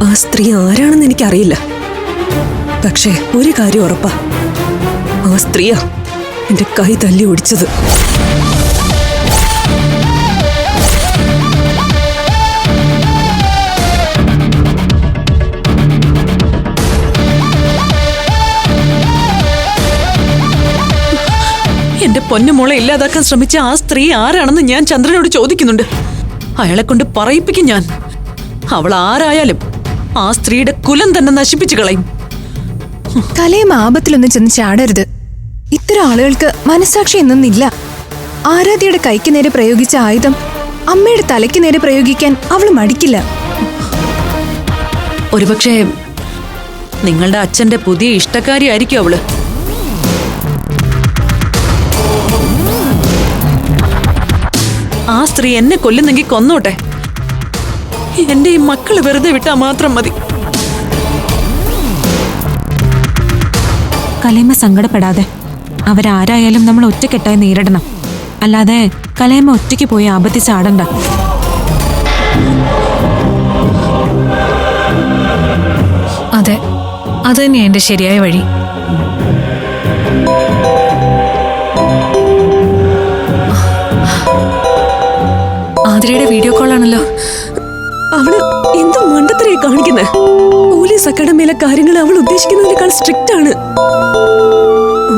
ആ സ്ത്രീ ആരാണെന്ന് എനിക്കറിയില്ല. പക്ഷേ ഒരു കാര്യം ഉറപ്പാ, ആ സ്ത്രീയാ എന്റെ കൈ തല്ലി ഒടിച്ചത്. എന്റെ പൊന്നുമോളെ ഇല്ലാതാക്കാൻ ശ്രമിച്ച ആ സ്ത്രീ ആരാണെന്ന് ഞാൻ ചന്ദ്രനോട് ചോദിക്കുന്നുണ്ട്. അയാളെ കൊണ്ട് പറയിപ്പിക്കും ഞാൻ. അവൾ ആരായാലും ആ സ്ത്രീയുടെ കുലം തന്നെ നശിപ്പിച്ചു കളയും. കലയും ആപത്തിലൊന്നും ചെന്ന് ചാടരുത്. ഇത്തരം ആളുകൾക്ക് മനസാക്ഷി എന്നൊന്നില്ല. ആരാധ്യയുടെ കൈക്ക് നേരെ പ്രയോഗിച്ച ആയുധം അമ്മയുടെ തലയ്ക്ക് നേരെ പ്രയോഗിക്കാൻ അവൾ മടിക്കില്ല. ഒരുപക്ഷെ നിങ്ങളുടെ അച്ഛന്റെ പുതിയ ഇഷ്ടക്കാരിയായിരിക്കും അവള്. ആ സ്ത്രീ എന്നെ കൊല്ലുന്നെങ്കിൽ കൊന്നോട്ടെ. എന്റെ ഈ മക്കള് വെറുതെ വിട്ടാ മാത്രം മതി. കലയമ്മ സങ്കടപ്പെടാതെ. അവരാരായാലും നമ്മൾ ഒറ്റക്കെട്ടായി നേരിടണം. അല്ലാതെ കലയമ്മ ഒറ്റയ്ക്ക് പോയി ആപത്തി ചാടണ്ട. അതെ, അത് തന്നെയാ എന്റെ ശരിയായ വഴി. ആതിരയുടെ വീഡിയോ കോൾ ആണല്ലോ. അവള് എന്ത് മണ്ടത്തരയെ കാണിക്കുന്നത്. പോലീസ് അക്കാഡമിയിലെ കാര്യങ്ങൾ അവൾ ഉദ്ദേശിക്കുന്നതിനേക്കാൾ സ്ട്രിക്റ്റ് ആണ്.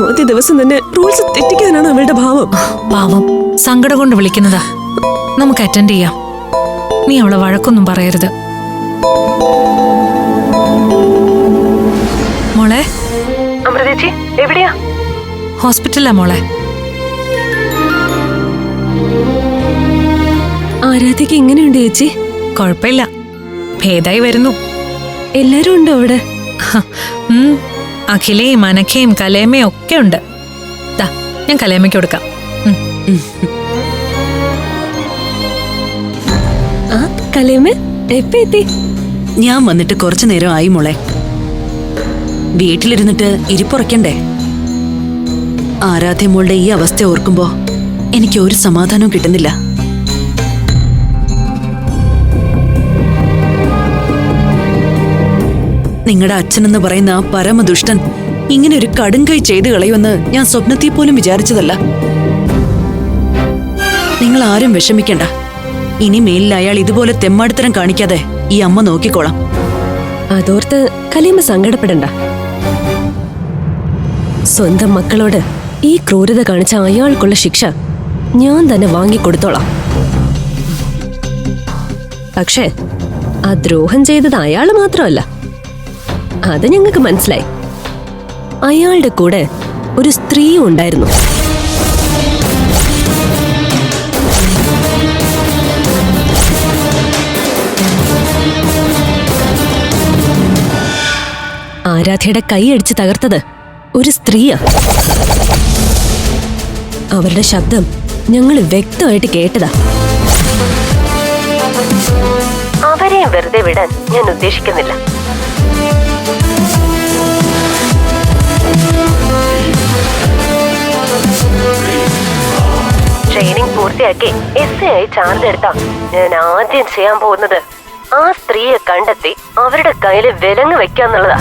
ആദ്യ ദിവസം തന്നെ റൂൾസ് തെറ്റിക്കാനാണ് അവളുടെ ഭാവം. പാവം, സങ്കടം കൊണ്ട് വിളിക്കുന്നതാ. നമുക്ക് അറ്റൻഡ് ചെയ്യാം. നീ അവളെ വഴക്കൊന്നും പറയരുത്. മോളെ, അമൃതേച്ചി എവിടെയാ? ഹോസ്പിറ്റലിലാ മോളെ. ആരാധ്യക്ക് എങ്ങനെയുണ്ട് ചേച്ചി? കുഴപ്പമില്ല, ഭേദായി വരുന്നു. എല്ലാരും ഉണ്ടോ അവിടെ? അഖിലയും അനഖയും കലയമ്മയും ഒക്കെ ഉണ്ട്. ദാ, ഞാൻ കലയമ്മയ്ക്ക് കൊടുക്കാം. ആ കലയമ്മ എപ്പ എത്തി? ഞാൻ വന്നിട്ട് കുറച്ചു നേരം ആയി മോളെ. വീട്ടിലിരുന്നിട്ട് ഇരിപ്പുറയ്ക്കണ്ടേ? ആരാധ്യമോളുടെ ഈ അവസ്ഥ ഓർക്കുമ്പോ എനിക്ക് ഒരു സമാധാനവും കിട്ടുന്നില്ല. നിങ്ങളുടെ അച്ഛനെന്ന് പറയുന്ന ആ പരമദുഷ്ടൻ ഇങ്ങനെ ഒരു കടുംകൈ ചെയ്തു കളയുമെന്ന് ഞാൻ സ്വപ്നത്തിൽ പോലും വിചാരിച്ചതല്ല. നിങ്ങൾ ആരും വിഷമിക്കണ്ട. ഇനി മേലിൽ അയാൾ ഇതുപോലെ തെമ്മാടിത്തരം കാണിക്കാതെ ഈ അമ്മ നോക്കിക്കോളാം. അതോർത്ത് കലയമ്മ സങ്കടപ്പെടണ്ട. സ്വന്തം മക്കളോട് ഈ ക്രൂരത കാണിച്ച അയാൾക്കുള്ള ശിക്ഷ ഞാൻ തന്നെ വാങ്ങിക്കൊടുത്തോളാം. പക്ഷേ ആ ദ്രോഹം ചെയ്തത് അയാൾ മാത്രമല്ല, അത് ഞങ്ങൾക്ക് മനസ്സിലായി. അയാളുടെ കൂടെ ഒരു സ്ത്രീയും ഉണ്ടായിരുന്നു. ആരാധ്യയുടെ കൈയടിച്ച് തകർത്തത് ഒരു സ്ത്രീയാ. അവരുടെ ശബ്ദം ഞങ്ങൾ വ്യക്തമായിട്ട് കേട്ടതാ. അവരെയും വെറുതെ വിടാൻ ഞാൻ ഉദ്ദേശിക്കുന്നില്ല. ട്രെയിനിങ് പൂർത്തിയാക്കി SA ആയി ചാർജ് എടുത്താ ഞാൻ ആദ്യം ചെയ്യാൻ പോകുന്നത് ആ സ്ത്രീയെ കണ്ടെത്തി അവരുടെ കയ്യിൽ വിലങ്ങ് വെക്കാന്നുള്ളതാ.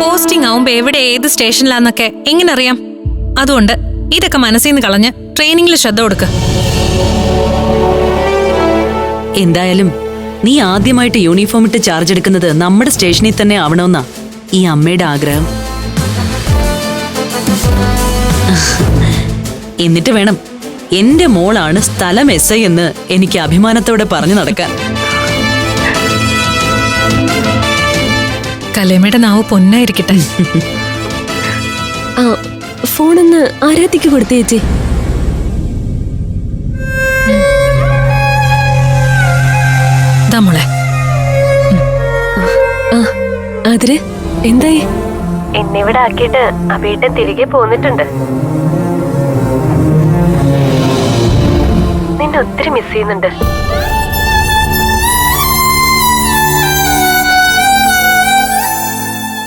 പോസ്റ്റിംഗ് ആവുമ്പോ എവിടെ ഏത് സ്റ്റേഷനിലാന്നൊക്കെ എങ്ങനെ അറിയാം? അതുകൊണ്ട് ഇതൊക്കെ മനസ്സിൽ നിന്ന് കളഞ്ഞ് ട്രെയിനിങ്ങിൽ ശ്രദ്ധ കൊടുക്ക്. എന്തായാലും നീ ആദ്യമായിട്ട് യൂണിഫോം ഇട്ട് ചാർജ് എടുക്കുന്നത് നമ്മുടെ സ്റ്റേഷനിൽ തന്നെ ആവണമെന്നാ ഈ അമ്മയുടെ ആഗ്രഹം. എന്നിട്ട് വേണം എന്റെ മോളാണ് സ്ഥലം SI എന്ന് എനിക്ക് അഭിമാനത്തോടെ പറഞ്ഞു നടക്കാൻ. കലയമ്മയുടെ നാവ് പൊന്നായിരിക്കട്ടെ. ആ ഫോണൊന്ന് ആരാധ്യക്ക് കൊടുത്തേച്ചി. മോളെ, അതിര് എന്തായി? എന്നിവിടെ ആക്കിയിട്ട് അബീട്ടൻ തിരികെ പോന്നിട്ടുണ്ട്. നിന്നെ ഒത്തിരി മിസ് ചെയ്യുന്നുണ്ട്.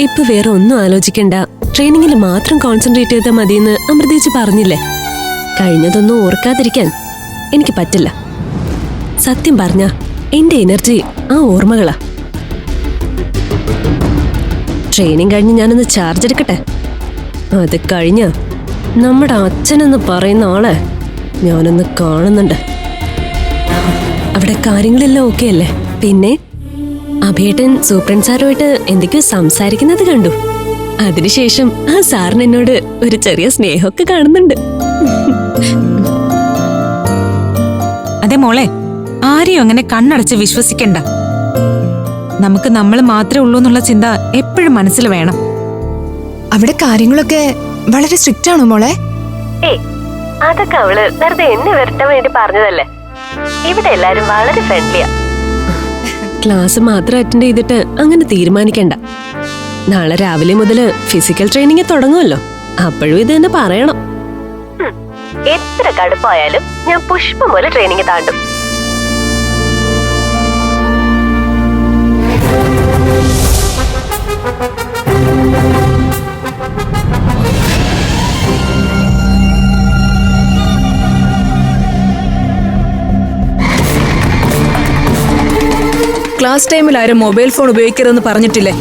ഇപ്പൊ വേറെ ഒന്നും ആലോചിക്കണ്ട. ട്രെയിനിങ്ങിൽ മാത്രം കോൺസെൻട്രേറ്റ് ചെയ്താൽ മതിയെന്ന് അമൃതേച്ചി പറഞ്ഞില്ലേ? കഴിഞ്ഞതൊന്നും ഓർക്കാതിരിക്കാൻ എനിക്ക് പറ്റില്ല. സത്യം പറഞ്ഞ എന്റെ എനർജി ആ ഓർമ്മകളാ. ട്രെയിനിങ് കഴിഞ്ഞ് ഞാനൊന്ന് ചാർജ് എടുക്കട്ടെ. അത് കഴിഞ്ഞ നമ്മുടെ അച്ഛനെന്ന് പറയുന്ന ആളെ ഞാനൊന്ന് കാണുന്നുണ്ട്. അവിടെ കാര്യങ്ങളെല്ലാം ഓക്കെ അല്ലേ? പിന്നെ അഭിയേട്ടൻ സൂപ്രണ്ട് സാറുമായിട്ട് എന്തൊക്കെയോ സംസാരിക്കുന്നത് കണ്ടു. അതിനുശേഷം ആ സാറിന് എന്നോട് ഒരു ചെറിയ സ്നേഹമൊക്കെ കാണുന്നുണ്ട്. അതെ മോളെ, ആരെയും അങ്ങനെ കണ്ണടച്ച് വിശ്വസിക്കണ്ട. നമുക്ക് നമ്മൾ മാത്രമേ ഉള്ളൂ എന്നുള്ള ചിന്ത എപ്പോഴും മനസ്സിൽ വേണം. അവിടെ കാര്യങ്ങളൊക്കെ വളരെ സ്ട്രിക്റ്റ് ആണോ മോളെ? അതൊക്കെ അവള് വെറുതെ എന്നെ വരട്ടാൻ വേണ്ടി പറഞ്ഞതല്ലേ. ഇവിടെ എല്ലാരും വളരെ ഫ്രണ്ട്ലിയാ. ക്ലാസ് മാത്രം അറ്റൻഡ് ചെയ്തിട്ട് അങ്ങനെ തീരുമാനിക്കണ്ട. നാളെ രാവിലെ മുതല് ഫിസിക്കൽ ട്രെയിനിങ് തുടങ്ങുമല്ലോ. അപ്പോഴും ഇത് തന്നെ പറയണം. എത്ര കടുപ്പായാലും ഞാൻ പുഷ്പം പോലെ ട്രെയിനിങ് താണ്ടും. ക്ലാസ് ടൈമിൽ ആരും മൊബൈൽ ഫോൺ ഉപയോഗിക്കരുതെന്ന് പറഞ്ഞിട്ടില്ലേ?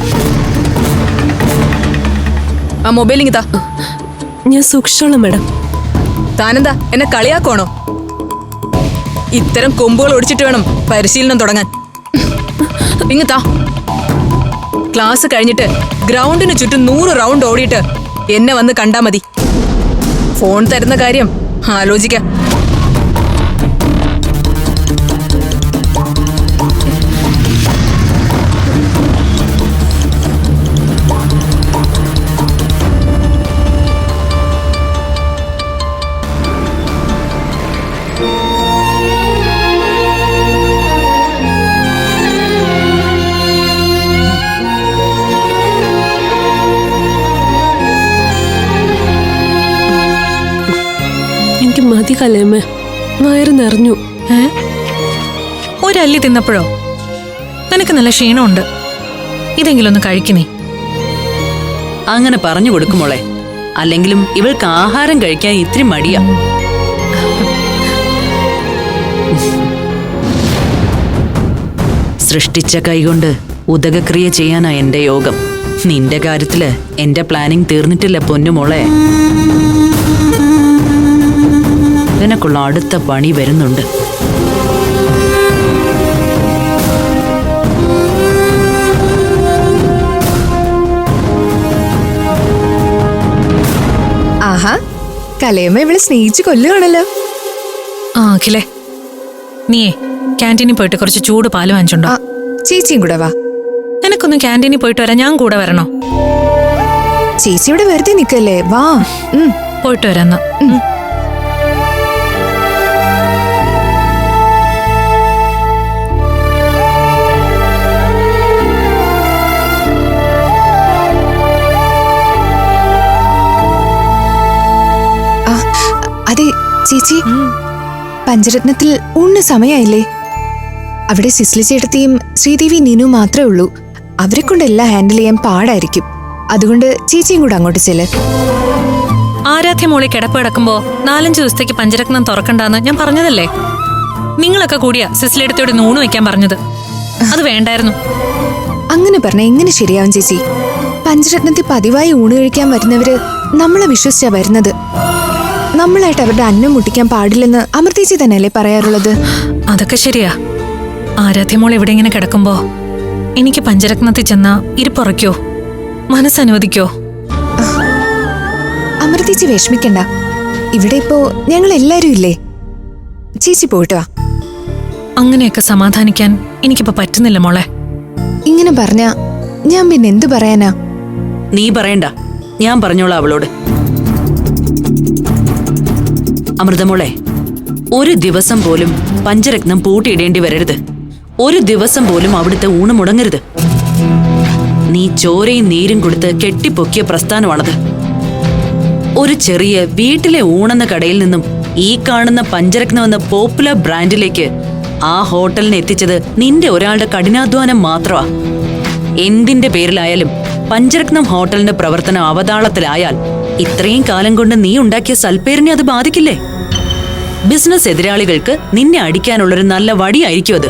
ആ മൊബൈൽ ഇങ്ങതാ. ഞാൻ സൂക്ഷിച്ചോളാം മാഡം. താനെന്താ എന്നെ കളിയാക്കണോ? ഇത്തരം കൊമ്പുകൾ ഒടിച്ചിട്ട് വേണം പരിശീലനം തുടങ്ങാൻ. ഇങ്ങത്താ. ക്ലാസ് കഴിഞ്ഞിട്ട് ഗ്രൗണ്ടിന് ചുറ്റും 100 റൗണ്ട് ഓടിയിട്ട് എന്നെ വന്ന് കണ്ടാ മതി. ഫോൺ തരുന്ന കാര്യം ആലോചിക്കാം. എനിക്ക് മതി കലേമ്മേ, വയറ് നിറഞ്ഞു. ഒരല്ലി തിന്നപ്പോഴോ? നിനക്ക് നല്ല ക്ഷീണമുണ്ട്, ഇതെങ്കിലും ഒന്ന് കഴിക്കുന്നേ. അങ്ങനെ പറഞ്ഞു കൊടുക്കുമോളെ. അല്ലെങ്കിലും ഇവൾക്ക് ആഹാരം കഴിക്കാൻ ഇത്തിരി മടിയാ. സൃഷ്ടിച്ച കൈകൊണ്ട് ഉദകക്രിയ ചെയ്യാനാ എന്റെ യോഗം. നിന്റെ കാര്യത്തില് എന്റെ പ്ലാനിങ് തീർന്നിട്ടില്ല പൊന്നുമോളെ. ഇതിനൊക്കെയുള്ള അടുത്ത പണി വരുന്നുണ്ട്. ആഹാ, കലയമ്മ ഇവളെ സ്നേഹിച്ചു കൊല്ലുകയാണല്ലോ. ആ അഖിലേ, നീയേ ക്യാൻറ്റീനിൽ പോയിട്ട് കുറച്ച് ചൂട് പാല് വാങ്ങിച്ചുണ്ടോ? ചേച്ചിയും കൂടെ വാ. നിനക്കൊന്ന് ക്യാൻറ്റീനിൽ പോയിട്ട് വരാം. ഞാൻ കൂടെ വരണോ? ചേച്ചി ഇവിടെ വെറുതെ നിക്കല്ലേ, വാ. പോയിട്ട് വരാം. അതെ ചേച്ചി, പഞ്ചരത്നത്തിൽ ഊണ് സമയായില്ലേ? അവിടെ സിസ്ലി ചേട്ടത്തിയും ശ്രീദേവി നീനു മാത്രമേ ഉള്ളൂ. അവരെ കൊണ്ടെല്ലാം ഹാൻഡിൽ ചെയ്യാൻ പാടായിരിക്കും. അതുകൊണ്ട് ചേച്ചിയും കൂടെ അങ്ങോട്ട് ചെല്ല്. ആരാധ്യ മോളി കിടപ്പ് കിടക്കുമ്പോ 4-5 ദിവസത്തേക്ക് പഞ്ചരത്നം തുറക്കണ്ടെന്ന് ഞാൻ പറഞ്ഞതല്ലേ? നിങ്ങളൊക്കെ കൂടിയാ സിസ്ലിയെടുത്തോട് ഊണ് വെക്കാൻ പറഞ്ഞത്. അത് വേണ്ടായിരുന്നു. അങ്ങനെ പറഞ്ഞ എങ്ങനെ ശരിയാവും ചേച്ചി? പഞ്ചരത്നത്തിൽ പതിവായി ഊണ് കഴിക്കാൻ വരുന്നവര് നമ്മളെ വിശ്വസിച്ചാ വരുന്നത്. നമ്മളായിട്ട് അവരുടെ അന്നം മുട്ടിക്കാൻ പാടില്ലെന്ന് അമൃതേച്ചി തന്നെയല്ലേ പറയാറുള്ളത്? അതൊക്കെ ശരിയാ. ആരാധ്യമോൾ ഇവിടെ ഇങ്ങനെ കിടക്കുമ്പോ എനിക്ക് പഞ്ചരത്നത്തിൽ ചെന്നാ ഇരിപ്പുറയ്ക്കോ, മനസ്സനുവദിക്കോ? അമൃതേച്ചി വിഷമിക്കണ്ട. ഇവിടെ ഇപ്പോ ഞങ്ങൾ എല്ലാരും ഇല്ലേ? ചേച്ചി പോയിട്ട് വാ. അങ്ങനെയൊക്കെ സമാധാനിക്കാൻ എനിക്കിപ്പോ പറ്റുന്നില്ല മോളെ. ഇങ്ങനെ പറഞ്ഞ ഞാൻ പിന്നെ എന്തു പറയാനാ? നീ പറയണ്ട, ഞാൻ പറഞ്ഞോളാം അവളോട്. അമൃതമോളെ, ഒരു ദിവസം പോലും പഞ്ചരത്നം പൂട്ടിയിടേണ്ടി വരരുത്. ഒരു ദിവസം പോലും അവിടുത്തെ ഊണ് മുടങ്ങരുത്. നീ ചോരയും നീരും കൊടുത്ത് കെട്ടിപ്പൊക്കിയ പ്രസ്ഥാനമാണത്. ഒരു ചെറിയ വീട്ടിലെ ഊണെന്ന കടയിൽ നിന്നും ഈ കാണുന്ന പഞ്ചരത്നം എന്ന പോപ്പുലർ ബ്രാൻഡിലേക്ക് ആ ഹോട്ടലിനെ എത്തിച്ചത് നിന്റെ ഒരാളുടെ കഠിനാധ്വാനം മാത്രമാ. എന്തിന്റെ പേരിലായാലും പഞ്ചരത്നം ഹോട്ടലിന്റെ പ്രവർത്തനം അവതാളത്തിലായാൽ ഇത്രയും കാലം കൊണ്ട് നീ ഉണ്ടാക്കിയ സൽപ്പേരിനെ അത് ബാധിക്കില്ലേ? ബിസിനസ് എതിരാളികൾക്ക് നിന്നെ അടിക്കാനുള്ളൊരു നല്ല വടിയായിരിക്കും അത്.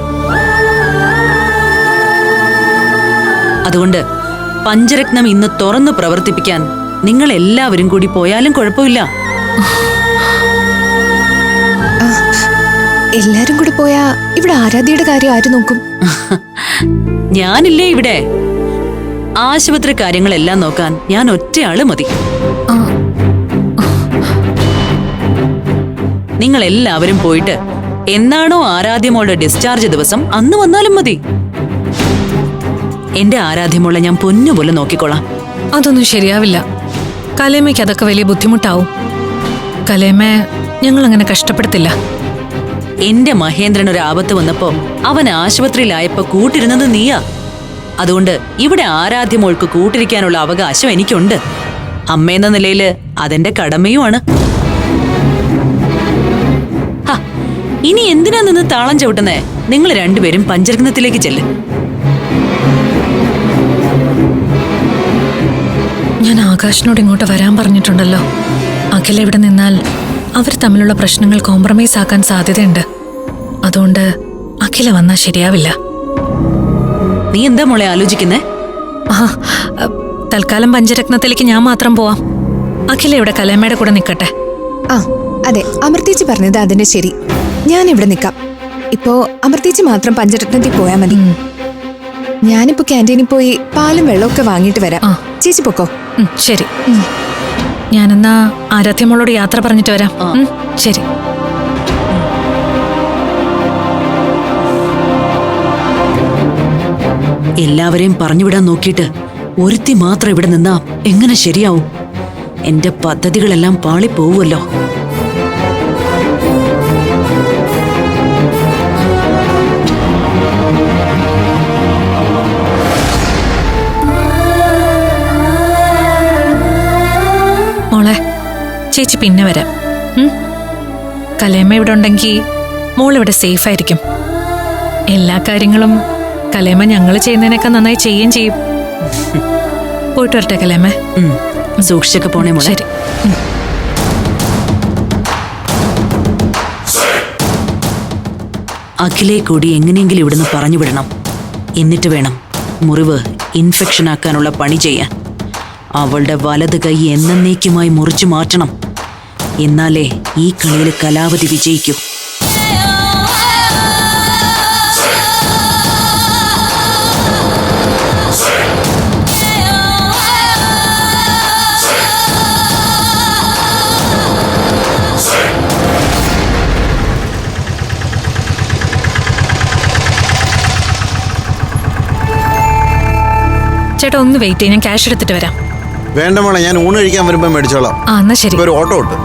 അതുകൊണ്ട് പഞ്ചരത്നം ഇന്ന് തുറന്നു പ്രവർത്തിപ്പിക്കാൻ നിങ്ങൾ എല്ലാവരും കൂടി പോയാലും കുഴപ്പമില്ല. എല്ലാരും കൂടെ പോയാ ഇവിടെ ആരാധ്യയുടെ കാര്യം ആര് നോക്കും? ഞാനില്ലേ ഇവിടെ. ആശുപത്രി കാര്യങ്ങളെല്ലാം നോക്കാൻ ഞാൻ ഒറ്റയാള് മതി. നിങ്ങൾ എല്ലാവരും പോയിട്ട് എന്നാണോ ആരാധ്യമോളുടെ ഡിസ്ചാർജ് ദിവസം അന്ന് വന്നാലും മതി. എന്റെ ആരാധ്യമോളെ ഞാൻ പൊന്നുപോലെ നോക്കിക്കോളാം. അതൊന്നും ശരിയാവില്ല. കലേമയ്ക്ക് അതൊക്കെ വലിയ ബുദ്ധിമുട്ടാവും. കലേമയെ ഞങ്ങൾ അങ്ങനെ കഷ്ടപ്പെടുത്തില്ല. എന്റെ മഹേന്ദ്രൻ ഒരു ആപത്ത് വന്നപ്പോ അവൻ ആശുപത്രിയിലായപ്പോ കൂട്ടിരുന്നത് നീയാ. അതുകൊണ്ട് ഇവിടെ ആരാധ്യമോൾക്ക് കൂട്ടിരിക്കാനുള്ള അവകാശം എനിക്കുണ്ട്. അമ്മയെന്ന നിലയില് അതെന്റെ കടമയുമാണ്. ഇനി എന്തിനാ നിന്ന് താളം ചവിട്ടുന്നേ? നിങ്ങൾ രണ്ടുപേരും പഞ്ചരത്നത്തിലേക്ക് ചെല്ല്. ഞാൻ ആകാശിനോട് ഇങ്ങോട്ട് വരാൻ പറഞ്ഞിട്ടുണ്ടല്ലോ. അഖില ഇവിടെ നിന്നാൽ അവർ തമ്മിലുള്ള പ്രശ്നങ്ങൾ കോംപ്രമൈസ് ആക്കാൻ സാധ്യതയുണ്ട്. അതുകൊണ്ട് അഖില വന്നാൽ ശരിയാവില്ല. നീ എന്താ മോളെ ആലോചിക്കുന്നേ? തൽക്കാലം പഞ്ചരത്നത്തിലേക്ക് ഞാൻ മാത്രം പോവാം. അഖില ഇവിടെ കലേമയുടെ കൂടെ നിൽക്കട്ടെ. അതെ, അമൃതേച്ചി പറഞ്ഞത് അതിന്റെ ശരി. ഞാൻ ഇവിടെ നിൽക്കാം. ഇപ്പോ അമൃതേച്ചി മാത്രം പഞ്ചരത്നത്തിൽ പോയാ മതി. ഞാനിപ്പോ ക്യാൻറ്റീനിൽ പോയി പാലും വെള്ളമൊക്കെ വാങ്ങിയിട്ട് വരാം. ചേച്ചി പൊക്കോ. ശരി, ഞാനെന്നാ ആരാധ്യമോളോട് യാത്ര പറഞ്ഞിട്ട് വരാം. ശരി. എല്ലാവരെയും പറഞ്ഞുവിടാൻ നോക്കിയിട്ട് ഒരുത്തി മാത്രം ഇവിടെ നിന്നാ എങ്ങനെ ശരിയാവും? എന്റെ പദ്ധതികളെല്ലാം പാളിപ്പോവുമല്ലോ. മോളെ, ചേച്ചി പിന്നെ വരാം. കലേമ ഇവിടെ ഉണ്ടെങ്കിൽ മോളിവിടെ സേഫ് ആയിരിക്കും. എല്ലാ കാര്യങ്ങളും കലേമ ഞങ്ങൾ ചെയ്യുന്നതിനൊക്കെ നന്നായി ചെയ്യുകയും ചെയ്യും. പോയിട്ട് വരട്ടെ കലേമ. സൂക്ഷിച്ചൊക്കെ പോണേ മോളെ. ശരി. അഖിലെ കൂടി എങ്ങനെയെങ്കിലും ഇവിടുന്ന് പറഞ്ഞു വിടണം. എന്നിട്ട് വേണം മുറിവ് ഇൻഫെക്ഷൻ ആക്കാനുള്ള പണി ചെയ്യാൻ. അവളുടെ വലത് കൈ എന്നേക്കുമായി മുറിച്ചു മാറ്റണം. എന്നാലേ ഈ കളിയിൽ കലാവതി വിജയിക്കൂ. ചേട്ടാ ഒന്ന് വെയിറ്റ് ചെയ്യും, ഞാൻ ക്യാഷ് എടുത്തിട്ട് വരാം. വേണ്ട മോളെ, ഞാൻ ഊണ് കഴിക്കാൻ വരുമ്പോ മേടിച്ചോളാം. എന്നാ ശരി. ഒരു ഓട്ടോ ഉണ്ട്.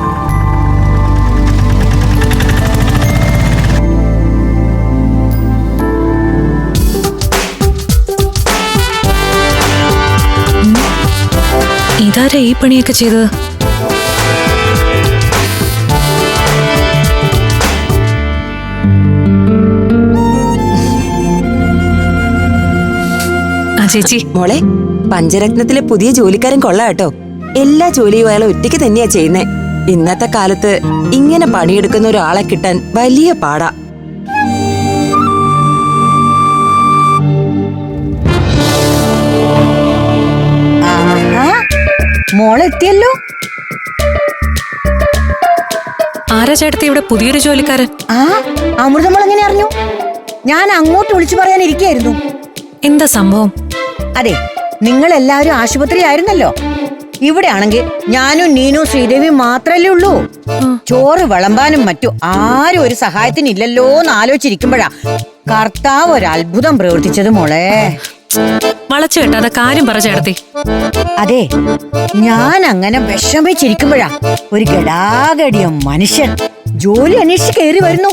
ഇതാരാ ഈ പണിയൊക്കെ ചെയ്തത്? ചേച്ചി മോളെ, പഞ്ചരത്നത്തിലെ പുതിയ ജോലിക്കാരൻ കൊള്ളാം കേട്ടോ. എല്ലാ ജോലിയും അയാൾ ഒറ്റയ്ക്ക് തന്നെയാ ചെയ്യുന്നേ. ഇന്നത്തെ കാലത്ത് ഇങ്ങനെ പണിയെടുക്കുന്ന ഒരാളെ കിട്ടാൻ വലിയ പാടാ. മോളെത്തിയല്ലോ. ആരാ ചേട്ടത്തി ഇവിടെ പുതിയൊരു ജോലിക്കാരൻ? അമൃതമോൾ എങ്ങനെ അറിഞ്ഞു? ഞാൻ അങ്ങോട്ട് വിളിച്ചു പറയാനിരിക്കായിരുന്നു. എന്താ സംഭവം? അതെ, നിങ്ങൾ എല്ലാവരും ആശുപത്രിയിലായിരുന്നല്ലോ. ഇവിടെ ആണെങ്കിൽ ഞാനും നീനും ശ്രീദേവിയും മാത്രല്ലേ ഉള്ളൂ. ചോറ് വിളമ്പാനും മറ്റു ആരും ഒരു സഹായത്തിനില്ലല്ലോ എന്ന് ആലോചിച്ചിരിക്കുമ്പോഴാ കർത്താവ് ഒരു അത്ഭുതം പ്രവർത്തിച്ചത് മോളെ. വളച്ചു കേട്ടാ കാര്യം പറ ചേട്ടത്തി. അതെ, ഞാൻ അങ്ങനെ വിഷമിച്ചിരിക്കുമ്പോഴാ ഒരു ഗടാഗടിയ മനുഷ്യൻ ജോലി അന്വേഷിച്ച് കയറി വരുന്നു.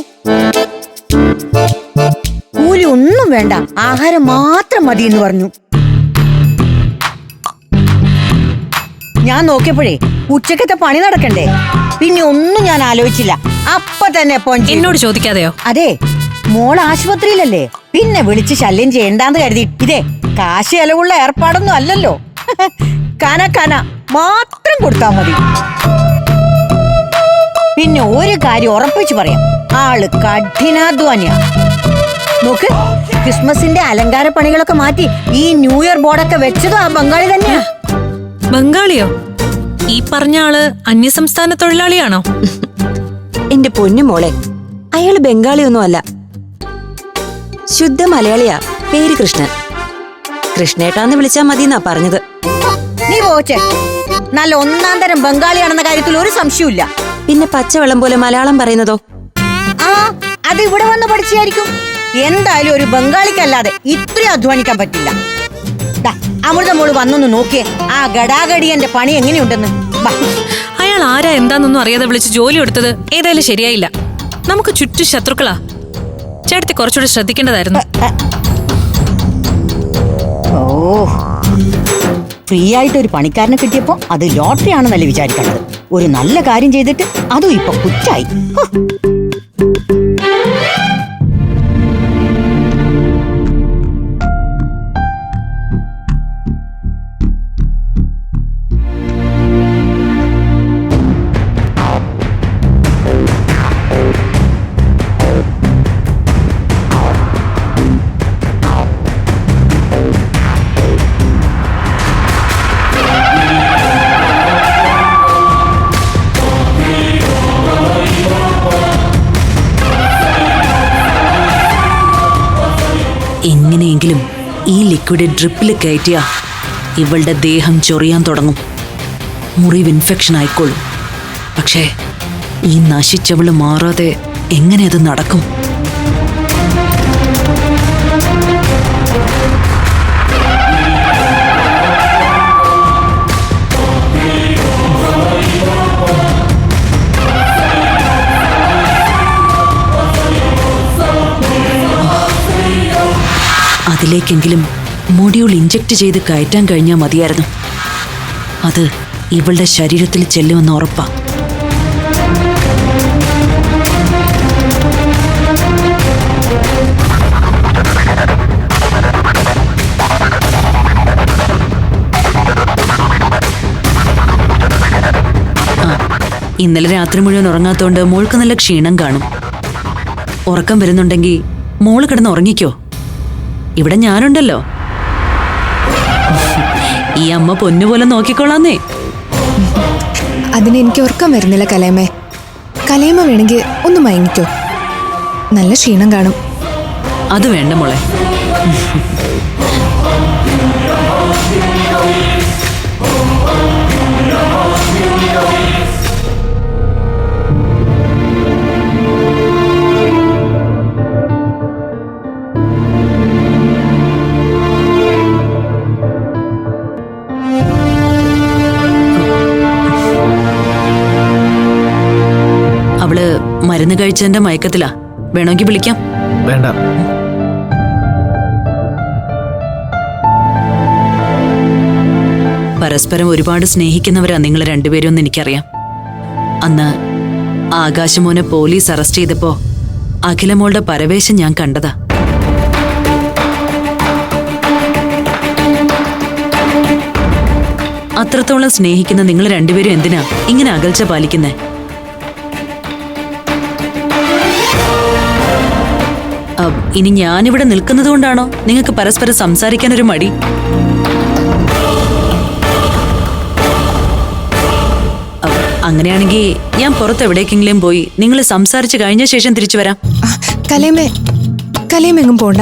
കൂലി ഒന്നും വേണ്ട, ആഹാരം മാത്രം മതി എന്ന് പറഞ്ഞു. ഞാൻ നോക്കിയപ്പോഴേ ഉച്ചക്കത്തെ പണി നടക്കണ്ടേ, പിന്നെ ഒന്നും ഞാൻ ആലോചിച്ചില്ല. അപ്പൊ തന്നെ എന്നോട് ചോദിക്കാതെയോ? അതെ, മോൾ ആശുപത്രിയിലല്ലേ, പിന്നെ വിളിച്ച് ശല്യം ചെയ്യണ്ടാന്ന് കരുതി. ഇതേ കാശ് ചെലവുള്ള ഏർപ്പാടൊന്നും അല്ലല്ലോ. കന കന മാത്രം കൊടുത്താ മതി. പിന്നെ ഒരു കാര്യം ഉറപ്പിച്ചു പറയാം, ആള് കഠിനാധ്വാനിയാ. നോക്ക്, ക്രിസ്മസിന്റെ അലങ്കാര പണികളൊക്കെ മാറ്റി ഈ ന്യൂ ഇയർ ബോർഡൊക്കെ വെച്ചതും ആ ബംഗാളി തന്നെയാ. ബംഗാളിയോ? ഈ പറഞ്ഞ ആള് അന്യസംസ്ഥാന തൊഴിലാളിയാണോ? എന്റെ പൊന്നു മോളെ, അയാള് ബംഗാളിയൊന്നും അല്ല, ശുദ്ധ മലയാളിയാ. പേര് കൃഷ്ണൻ. കൃഷ്ണേട്ടാന്ന് വിളിച്ചാ മതിന്നാ പറഞ്ഞത്. നീ പോച്ചേ, നല്ല ഒന്നാം തരം ബംഗാളിയാണെന്ന കാര്യത്തിൽ ഒരു സംശയമില്ല. പിന്നെ പച്ചവെള്ളം പോലെ മലയാളം പറയുന്നതോ? ആ, അത് ഇവിടെ വന്ന് പഠിച്ചായിരിക്കും. എന്തായാലും ഒരു ബംഗാളിക്കല്ലാതെ ഇത്രയും അധ്വാനിക്കാൻ പറ്റില്ല. അമൃത മോള് വന്നൊന്ന് നോക്കിയേ ആ ഗടാഗടിയന്റെ പണി എങ്ങനെയുണ്ടെന്ന്. അയാൾ ആരാ എന്താന്നൊന്നും അറിയാതെ വിളിച്ച് ജോലി എടുത്തത് ഏതായാലും ശരിയായില്ല. നമുക്ക് ചുറ്റും ശത്രുക്കളാ. ചേട്ടത്തി കുറച്ചുകൂടി ശ്രദ്ധിക്കേണ്ടതായിരുന്നു. ഓ, ഫ്രീ ആയിട്ട് ഒരു പണിക്കാരനെ കിട്ടിയപ്പോ അത് ലോട്ടറി ആണെന്നല്ലേ വിചാരിക്കേണ്ടത്. ഒരു നല്ല കാര്യം ചെയ്തിട്ട് അതും ഇപ്പൊ കുറ്റായി. എങ്ങനെയെങ്കിലും ഈ ലിക്വിഡ് ഡ്രിപ്പിൽ കയറ്റിയ ഇവളുടെ ദേഹം ചൊറിയാൻ തുടങ്ങും. മുറിവ് ഇൻഫെക്ഷൻ ആയിക്കോളും. പക്ഷേ ഈ നശിച്ചവള് മാറാതെ എങ്ങനെ അത് നടക്കും? അതിലേക്കെങ്കിലും മൊഡ്യൂൾ ഇഞ്ചക്ട് ചെയ്ത് കയറ്റാൻ കഴിഞ്ഞാൽ മതിയായിരുന്നു. അത് ഇവളുടെ ശരീരത്തിൽ ചെല്ലുമെന്ന് ഉറപ്പാ. ഇന്നലെ രാത്രി മുഴുവൻ ഉറങ്ങാത്തോണ്ട് മോൾക്ക് നല്ല ക്ഷീണം കാണും. ഉറക്കം വരുന്നുണ്ടെങ്കിൽ മോള് കിടന്ന് ഉറങ്ങിക്കോ. ഇവിടെ ഞാനുണ്ടല്ലോ. ഈ അമ്മ പൊന്നുപോലെ നോക്കിക്കോളാന്നേ. അതിന് എനിക്ക് ഉറക്കം വരുന്നില്ല കലേമേ. കലേമ വേണമെങ്കിൽ ഒന്ന് മയങ്ങിക്കോ, നല്ല ക്ഷീണം കാണും. അത് വേണ്ട മോളെ. അവള് മരുന്ന് കഴിച്ചതിന്റെ മയക്കത്തിലാ. വേണമെങ്കിൽ വിളിക്കാം. വേണ്ട. പരസ്പരം ഒരുപാട് സ്നേഹിക്കുന്നവരാ നിങ്ങൾ രണ്ടുപേരും എന്ന് എനിക്കറിയാം. അന്ന് ആകാശമോനെ പോലീസ് അറസ്റ്റ് ചെയ്തപ്പോ അഖിലമോളുടെ പരവേശം ഞാൻ കണ്ടതാ. അത്രത്തോളം സ്നേഹിക്കുന്ന നിങ്ങൾ രണ്ടുപേരും എന്തിനാ ഇങ്ങനെ അകൽച്ച പാലിക്കുന്നേ? ഇനി ഞാനിവിടെ നിൽക്കുന്നത് കൊണ്ടാണോ നിങ്ങൾക്ക് പരസ്പരം സംസാരിക്കാനൊരു മടി? അങ്ങനെയാണെങ്കിൽ ഞാൻ പുറത്തെവിടേക്കെങ്കിലും പോയി നിങ്ങൾ സംസാരിച്ചു കഴിഞ്ഞ ശേഷം തിരിച്ചു വരാം. കലേമെങ്ങും പോണ്ട.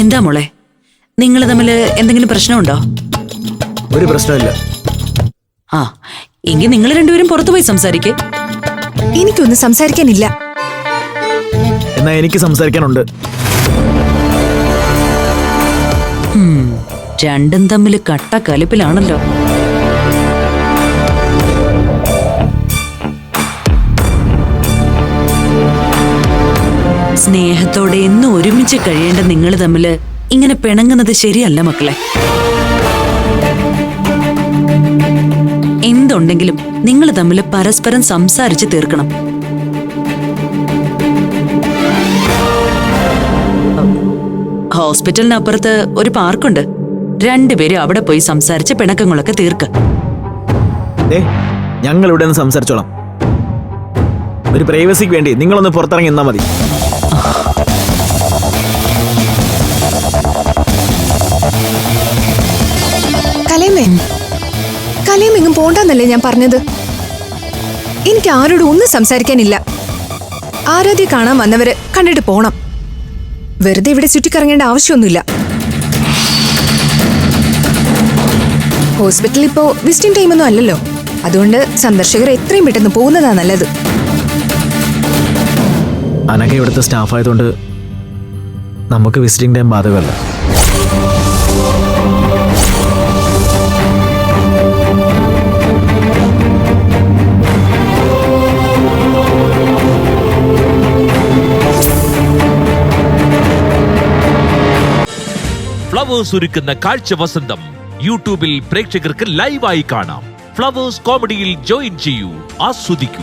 എന്താ മോളെ, നിങ്ങൾ തമ്മിൽ എന്തെങ്കിലും പ്രശ്നമുണ്ടോ? ഒരു പ്രശ്നമില്ല. ആ, എങ്കിൽ നിങ്ങൾ രണ്ടുപേരും പുറത്തു പോയി സംസാരിക്കേ. എനിക്കൊന്നും സംസാരിക്കാനില്ല. എന്നാ എനിക്ക് സംസാരിക്കാനുണ്ട്. രണ്ടും തമ്മിൽ കട്ട കലിപ്പിലാണല്ലോ. സ്നേഹത്തോടെ എന്നും ഒരുമിച്ച് കഴിയേണ്ട നിങ്ങൾ തമ്മിൽ ഇങ്ങനെ പിണങ്ങുന്നത് ശരിയല്ല മക്കളെ. എന്തുണ്ടെങ്കിലും നിങ്ങൾ തമ്മിൽ പരസ്പരം സംസാരിച്ച് തീർക്കണം. ഹോസ്പിറ്റലിനപ്പുറത്ത് ഒരു പാർക്കുണ്ട്. രണ്ടുപേരും അവിടെ പോയി സംസാരിച്ച് പിണക്കങ്ങളൊക്കെ തീർക്ക്. ഞങ്ങൾ ഇവിടെ നിന്ന് സംസാരിച്ചോളാം. ഒരു പ്രൈവസിക്ക് വേണ്ടി നിങ്ങളൊന്ന് പുറത്തിറങ്ങി നിന്നാ മതി. കലയമെങ്ങും പോണ്ടെന്നല്ലേ ഞാൻ പറഞ്ഞത്. എനിക്ക് ആരോടും ഒന്നും സംസാരിക്കാനില്ല. ആരാധ്യ കാണാൻ വന്നവര് കണ്ടിട്ട് പോണം. വെറുതെ ഇവിടെ ചുറ്റിക്കറങ്ങേണ്ട ആവശ്യമൊന്നുമില്ല. ഹോസ്പിറ്റലിൽ ഇപ്പോ വിസിറ്റിംഗ് ടൈമൊന്നും അല്ലല്ലോ. അതുകൊണ്ട് സന്ദർശകർ എത്രയും പെട്ടെന്ന് പോകുന്നതാ നല്ലത്. അനഘ ഇവിടുത്തെ സ്റ്റാഫ് ആയതുകൊണ്ട് നമുക്ക് വിസിറ്റിംഗ് ടൈം ബാധകമല്ല. ഫ്ലവേഴ്സ് ഒരുക്കുന്ന കാഴ്ച വസന്തം യൂട്യൂബിൽ പ്രേക്ഷകർക്ക് ലൈവായി കാണാം. ഫ്ലവേഴ്സ് കോമഡിയിൽ ജോയിൻ ചെയ്യൂ, ആസ്വദിക്കൂ.